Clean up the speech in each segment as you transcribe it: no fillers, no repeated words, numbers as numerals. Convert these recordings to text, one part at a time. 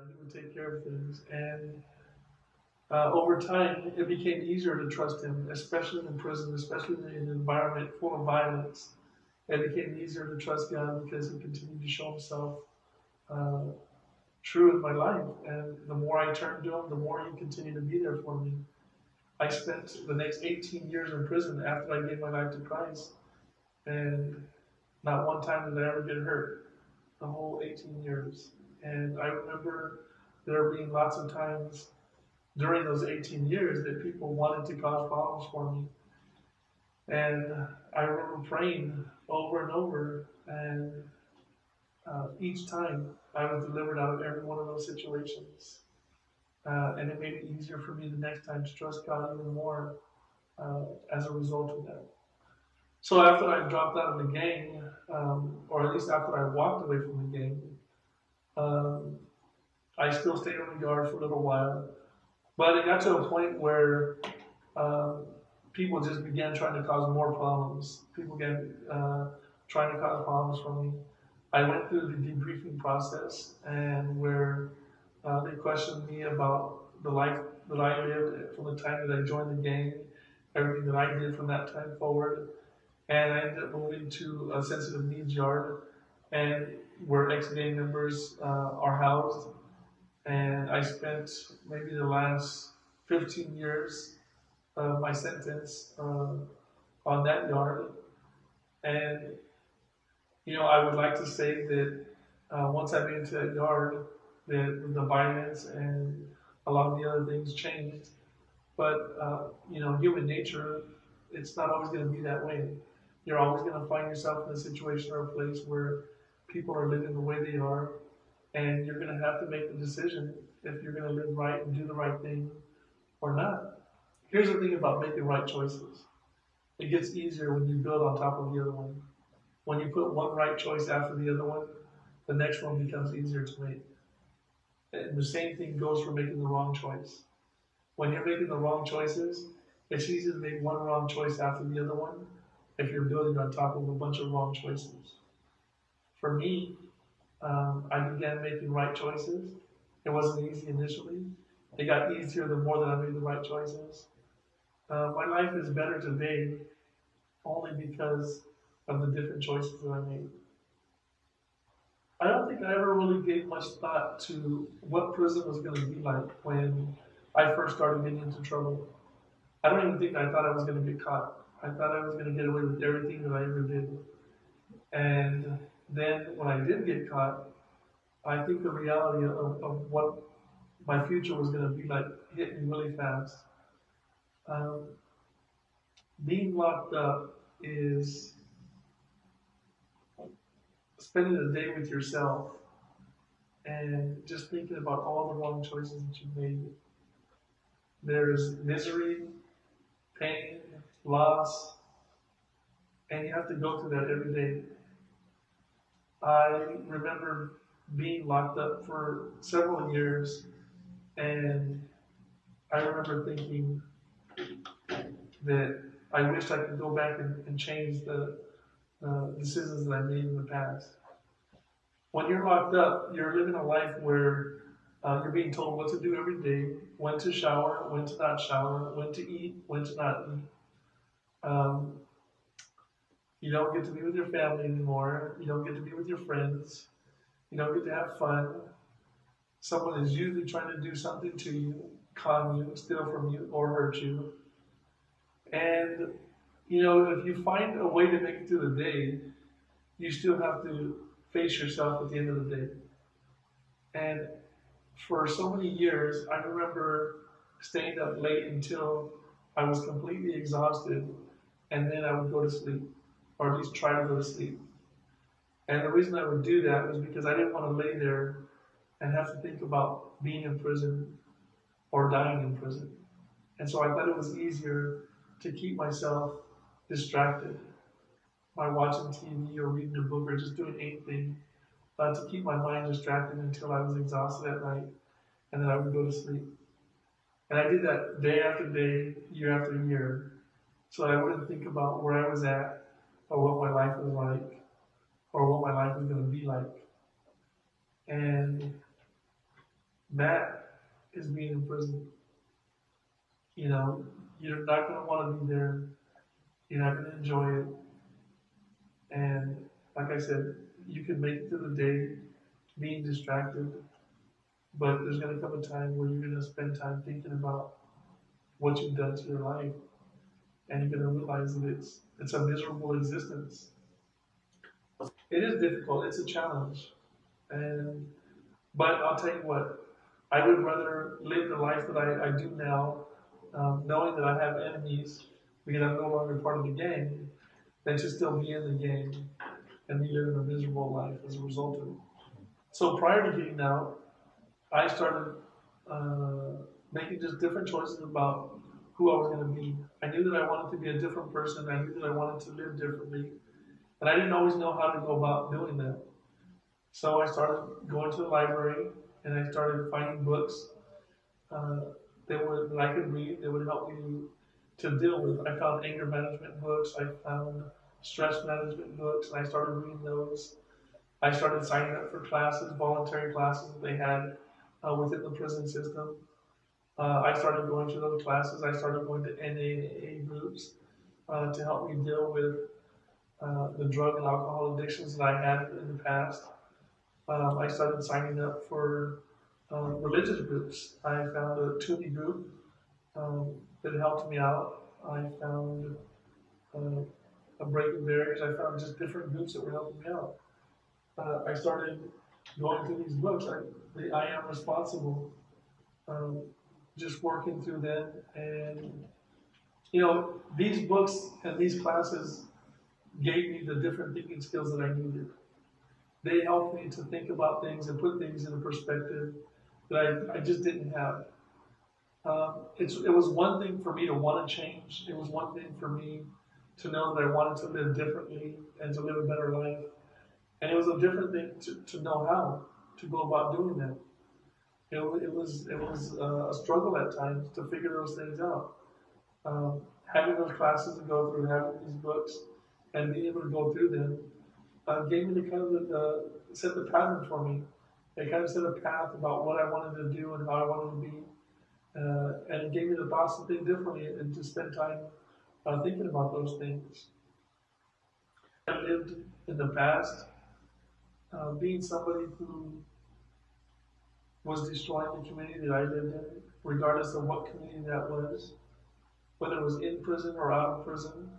He would take care of things. And over time, it became easier to trust him, especially in prison, especially in an environment full of violence. It became easier to trust God because he continued to show himself uh, true in my life. And the more I turned to him, the more he continued to be there for me. I spent the next 18 years in prison after I gave my life to Christ. And not one time did I ever get hurt the whole 18 years. And I remember there being lots of times during those 18 years that people wanted to cause problems for me. And I remember praying over and over, and each time I was delivered out of every one of those situations. And it made it easier for me the next time to trust God even more as a result of that. So after I dropped out of the gang, or at least after I walked away from the gang, um, I still stayed on the yard for a little while. But it got to a point where um, people just began trying to cause more problems. People began trying to cause problems for me. I went through the debriefing process, and where they questioned me about the life that I lived from the time that I joined the gang, everything that I did from that time forward. And I ended up moving to a sensitive needs yard, and where ex-gang members are housed. And I spent maybe the last 15 years of my sentence on that yard. And, I would like to say that once I made it to that yard, that the violence and a lot of the other things changed. But, human nature, it's not always going to be that way. You're always going to find yourself in a situation or a place where people are living the way they are, and you're going to have to make the decision if you're going to live right and do the right thing or not. Here's the thing about making right choices. It gets easier when you build on top of the other one. When you put one right choice after the other one, the next one becomes easier to make. And the same thing goes for making the wrong choice. When you're making the wrong choices, it's easy to make one wrong choice after the other one if you're building on top of a bunch of wrong choices. For me, I began making right choices. It wasn't easy initially. It got easier the more that I made the right choices. My life is better today only because of the different choices that I made. I don't think I ever really gave much thought to what prison was going to be like when I first started getting into trouble. I don't even think I thought I was going to get caught. I thought I was going to get away with everything that I ever did. And then when I did get caught, I think the reality of what my future was going to be like hit me really fast. Um, Being locked up is spending a day with yourself and just thinking about all the wrong choices that you've made. There's misery, pain, loss, and you have to go through that every day. I remember being locked up for several years, and I remember thinking that I wished I could go back and change the decisions that I made in the past. When you're locked up, you're living a life where you're being told what to do every day, when to shower, when to not shower, when to eat, when to not eat. Um, you don't get to be with your family anymore. You don't get to be with your friends. You don't get to have fun. Someone is usually trying to do something to you, con you, steal from you, or hurt you. And, if you find a way to make it through the day, you still have to face yourself at the end of the day. And for so many years, I remember staying up late until I was completely exhausted, and then I would go to sleep, or at least try to go to sleep. And the reason I would do that was because I didn't want to lay there and have to think about being in prison or dying in prison. And so I thought it was easier to keep myself distracted by watching TV or reading a book or just doing anything to keep my mind distracted until I was exhausted at night, and then I would go to sleep. And I did that day after day, year after year, so I wouldn't think about where I was at or what my life was like or what my life was going to be like. And That is being in prison. You know, you're not going to want to be there. You're not going to enjoy it. And like I said, you can make it through the day being distracted, but there's going to come a time where you're going to spend time thinking about what you've done to your life, and you're going to realize that it's a miserable existence. It is difficult. It's a challenge, and but I'll tell you what, I would rather live the life that I do now, knowing that I have enemies because I'm no longer part of the gang, than to still be in the gang and be living a miserable life as a result of it. So prior to getting out, I started making just different choices about who I was going to be. I knew that I wanted to be a different person. I knew that I wanted to live differently. And I didn't always know how to go about doing that. So I started going to the library and I started finding books uh, that I could read that would help me to deal with. I found anger management books. I found stress management books, and I started reading those. I started signing up for classes, voluntary classes that they had within the prison system. I started going to those classes. I started going to NAA groups to help me deal with the drug and alcohol addictions that I had in the past. I started signing up for religious groups. I found a Toonie group that helped me out. I found a Breaking Barriers. I found just different groups that were helping me out. I started going through these books. I Am Responsible, um, just working through them. And, these books and these classes gave me the different thinking skills that I needed. They helped me to think about things and put things in a perspective that I just didn't have. It was one thing for me to want to change. It was one thing for me to know that I wanted to live differently and to live a better life. And it was a different thing to know how to go about doing that. It was a struggle at times to figure those things out. Having those classes to go through, having these books, and being able to go through them gave me the kind of set the pattern for me. It kind of set a path about what I wanted to do and how I wanted to be, and it gave me the thoughts to think differently and to spend time thinking about those things. I lived in the past being somebody who was destroying the community that I lived in, regardless of what community that was, whether it was in prison or out of prison,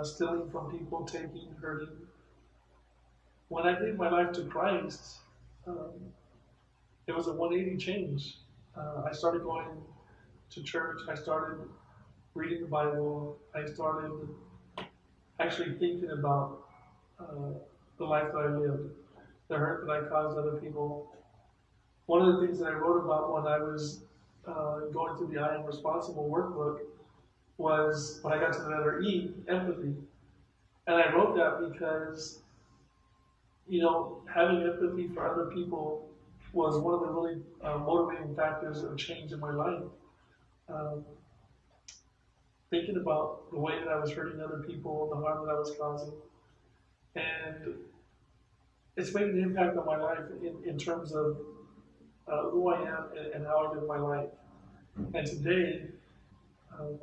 stealing from people, taking, hurting. When I gave my life to Christ, um, it was a 180 change. I started going to church. I started reading the Bible. I started actually thinking about uh, the life that I lived, the hurt that I caused other people. One of the things that I wrote about when I was going through the I Am Responsible workbook was when I got to the letter E, empathy. And I wrote that because, having empathy for other people was one of the really motivating factors of change in my life. Um, Thinking about the way that I was hurting other people, the harm that I was causing. And it's made an impact on my life in terms of who I am and how I live my life. And today, um,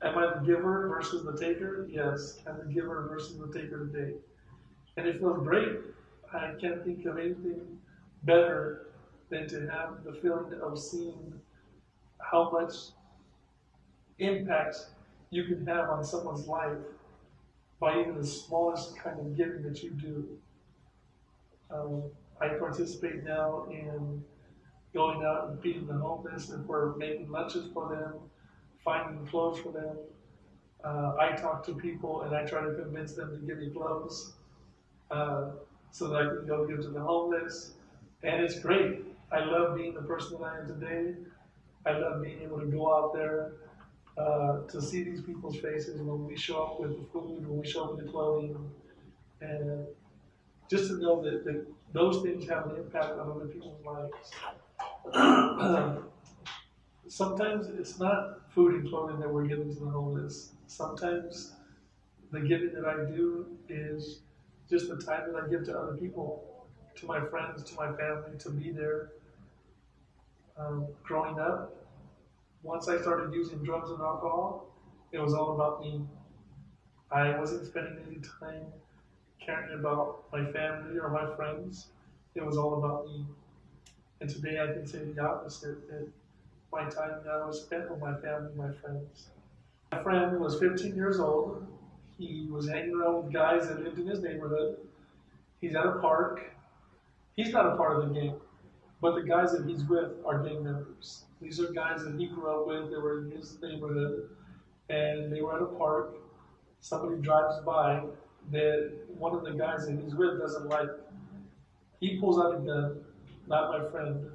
am I the giver versus the taker? Yes, I'm the giver versus the taker today. And it feels great. I can't think of anything better than to have the feeling of seeing how much impact you can have on someone's life by even the smallest kind of giving that you do. I participate now in going out and feeding the homeless, and we're making lunches for them, finding clothes for them. I talk to people and I try to convince them to give me clothes uh, so that I can go give to the homeless. And it's great. I love being the person that I am today. I love being able to go out there to see these people's faces when we show up with the food, when we show up with the clothing, and just to know that those things have an impact on other people's lives. Sometimes it's not food and clothing that we're giving to the homeless. Sometimes the giving that I do is just the time that I give to other people, to my friends, to my family, to be there. Growing up, once I started using drugs and alcohol, it was all about me. I wasn't spending any time caring about my family or my friends. It was all about me. And today I can say the opposite, that my time now is spent with my family, my friends. My friend was 15 years old. He was hanging around with guys that lived in his neighborhood. He's at a park. He's not a part of the gang, but the guys that he's with are gang members. These are guys that he grew up with, that were in his neighborhood, and they were at a park. Somebody drives by that one of the guys that he's with doesn't like. He pulls out a gun, not my friend.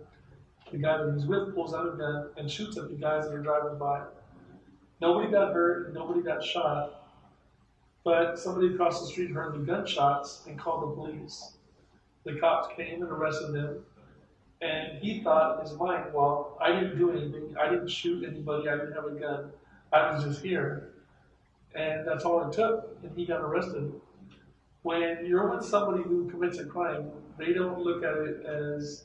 The guy that he's with pulls out a gun and shoots at the guys that are driving by. Nobody got hurt, nobody got shot, but somebody across the street heard the gunshots and called the police. The cops came and arrested him, and he thought in his mind, well, I didn't do anything, I didn't shoot anybody, I didn't have a gun, I was just here. And that's all it took, and he got arrested. When you're with somebody who commits a crime, they don't look at it as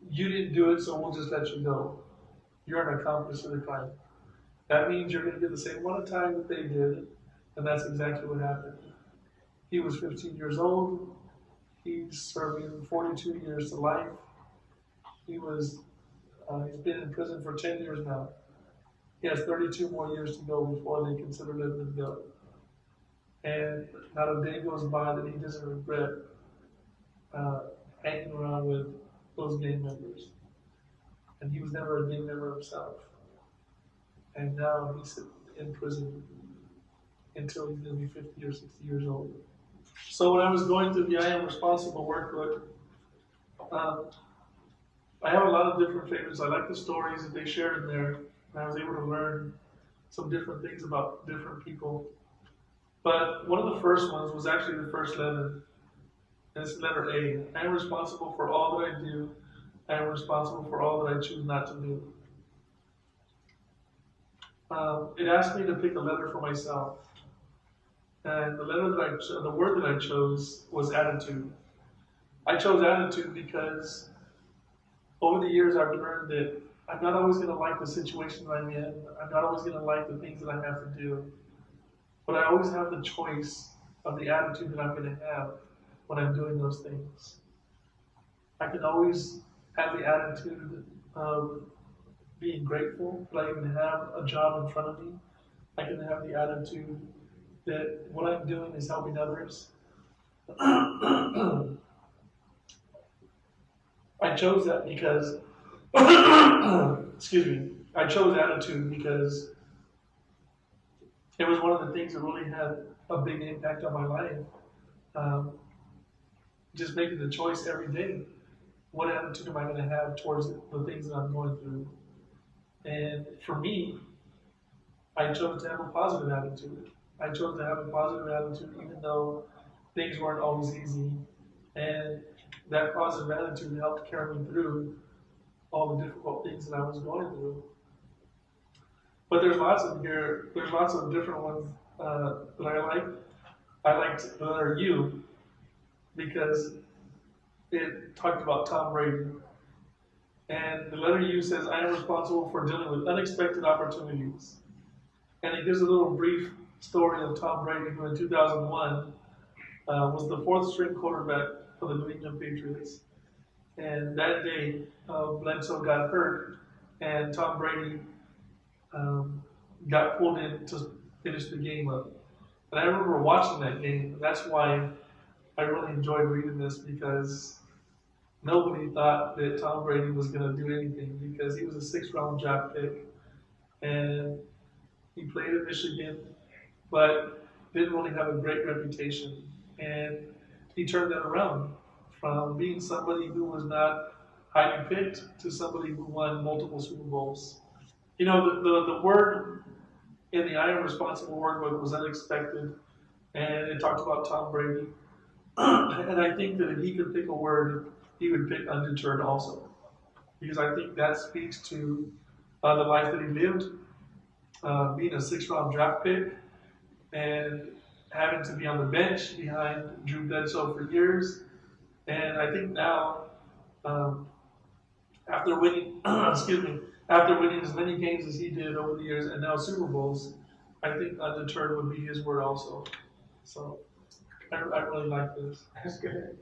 you didn't do it, so we'll just let you go. You're an accomplice of the crime. That means you're going to get the same amount of time that they did, and that's exactly what happened. He was 15 years old. He's serving 42 years to life. He's been in prison for 10 years now. He has 32 more years to go before they consider letting him go. And not a day goes by that he doesn't regret hanging around with those gang members. And he was never a gang member himself. And now he's in prison until he's going to be 50 or 60 years old. So when I was going through the I Am Responsible workbook, I have a lot of different favorites. I like the stories that they shared in there, and I was able to learn some different things about different people. But one of the first ones was actually the first letter, and it's letter A. I am responsible for all that I do. I am responsible for all that I choose not to do. It asked me to pick a letter for myself. And the word that I chose was attitude. I chose attitude because over the years I've learned that I'm not always going to like the situation that I'm in. I'm not always going to like the things that I have to do. But I always have the choice of the attitude that I'm going to have when I'm doing those things. I can always have the attitude of being grateful that I can have a job in front of me. I can have the attitude that what I'm doing is helping others. I chose that because, excuse me, I chose attitude because it was one of the things that really had a big impact on my life. Just making the choice every day. What attitude am I going to have towards the things that I'm going through? And for me, I chose to have a positive attitude. I chose to have a positive attitude even though things weren't always easy. And that positive attitude helped carry me through all the difficult things that I was going through. But there's lots of different ones that I like. I liked the letter U because it talked about Tom Brady. And the letter U says, I am responsible for dealing with unexpected opportunities. And it gives a little brief story of Tom Brady, who in 2001 was the fourth string quarterback for the New England Patriots. And that day, Bledsoe got hurt, and Tom Brady got pulled in to finish the game up. And I remember watching that game. That's why I really enjoyed reading this, because nobody thought that Tom Brady was going to do anything, because he was a sixth-round draft pick, and he played at Michigan, but didn't really have a great reputation. And he turned that around from being somebody who was not highly picked to somebody who won multiple Super Bowls. You know, the word in the I Am Responsible workbook was unexpected, and it talked about Tom Brady. And I think that if he could pick a word, he would pick undeterred also, because I think that speaks to the life that he lived, being a sixth-round draft pick and having to be on the bench behind Drew Bledsoe for years. And I think now After winning, excuse me, after winning as many games as he did over the years and now Super Bowls, I think undeterred would be his word also. So I really like this. That's good.